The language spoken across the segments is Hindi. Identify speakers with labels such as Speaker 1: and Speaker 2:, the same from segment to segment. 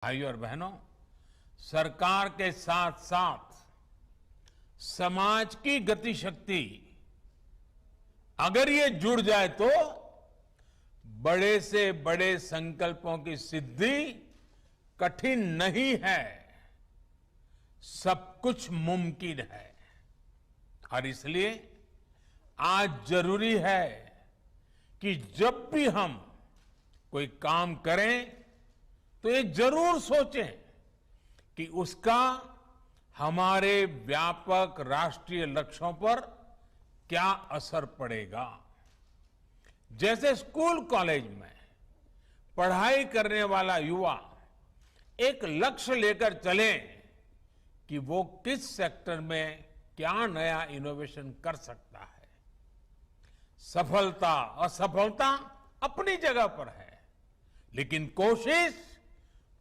Speaker 1: भाइयों और बहनों, सरकार के साथ साथ समाज की गति शक्ति अगर ये जुड़ जाए तो बड़े से बड़े संकल्पों की सिद्धि कठिन नहीं है, सब कुछ मुमकिन है। और इसलिए आज जरूरी है कि जब भी हम कोई काम करें तो ये जरूर सोचें कि उसका हमारे व्यापक राष्ट्रीय लक्ष्यों पर क्या असर पड़ेगा। जैसे स्कूल कॉलेज में पढ़ाई करने वाला युवा एक लक्ष्य लेकर चले कि वो किस सेक्टर में क्या नया इनोवेशन कर सकता है। सफलता असफलता अपनी जगह पर है, लेकिन कोशिश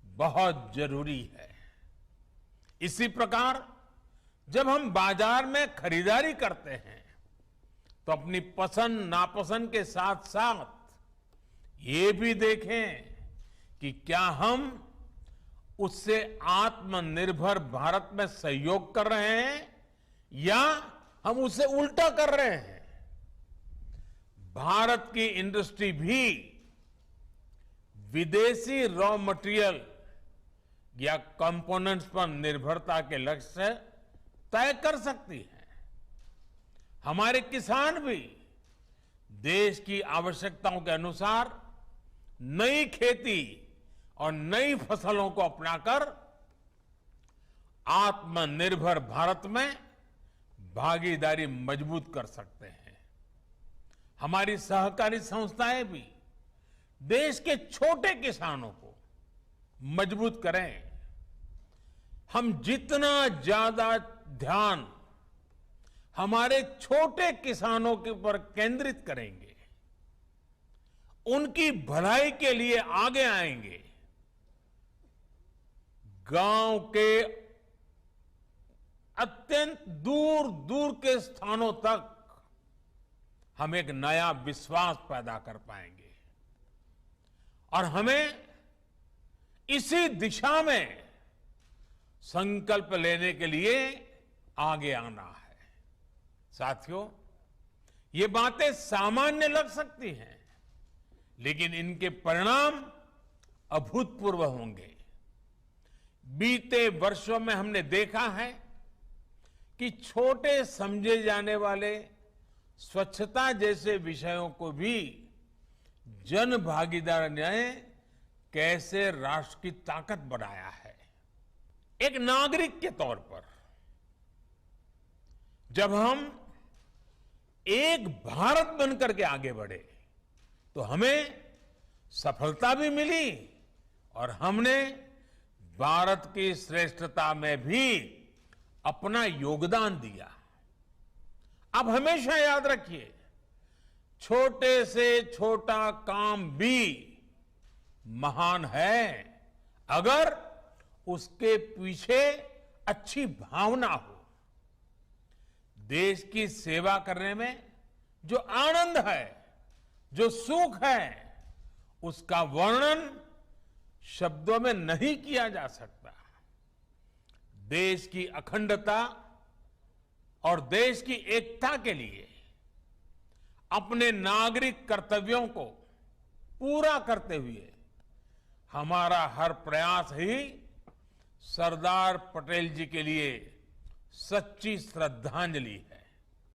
Speaker 1: बहुत जरूरी है। इसी प्रकार जब हम बाजार में खरीदारी करते हैं तो अपनी पसंद नापसंद के साथ साथ ये भी देखें कि क्या हम उससे आत्मनिर्भर भारत में सहयोग कर रहे हैं या हम उसे उल्टा कर रहे हैं। भारत की इंडस्ट्री भी विदेशी रॉ मटेरियल या कंपोनेंट्स पर निर्भरता के लक्ष्य से तय कर सकती है। हमारे किसान भी देश की आवश्यकताओं के अनुसार नई खेती और नई फसलों को अपनाकर आत्मनिर्भर भारत में भागीदारी मजबूत कर सकते हैं। हमारी सहकारी संस्थाएं भी देश के छोटे किसानों को मजबूत करें। हम जितना ज्यादा ध्यान हमारे छोटे किसानों के ऊपर केंद्रित करेंगे, उनकी भलाई के लिए आगे आएंगे, गांव के अत्यंत दूर दूर के स्थानों तक हम एक नया विश्वास पैदा कर पाएंगे। और हमें इसी दिशा में संकल्प लेने के लिए आगे आना है। साथियों, ये बातें सामान्य लग सकती हैं, लेकिन इनके परिणाम अभूतपूर्व होंगे। बीते वर्षों में हमने देखा है कि छोटे समझे जाने वाले स्वच्छता जैसे विषयों को भी जन भागीदारी ने कैसे राष्ट्र की ताकत बनाया है। एक नागरिक के तौर पर जब हम एक भारत बनकर के आगे बढ़े तो हमें सफलता भी मिली और हमने भारत की श्रेष्ठता में भी अपना योगदान दिया। अब हमेशा याद रखिए, छोटे से छोटा काम भी महान है अगर उसके पीछे अच्छी भावना हो। देश की सेवा करने में जो आनंद है, जो सुख है, उसका वर्णन शब्दों में नहीं किया जा सकता। देश की अखंडता और देश की एकता के लिए अपने नागरिक कर्तव्यों को पूरा करते हुए हमारा हर प्रयास ही सरदार पटेल जी के लिए सच्ची श्रद्धांजलि है।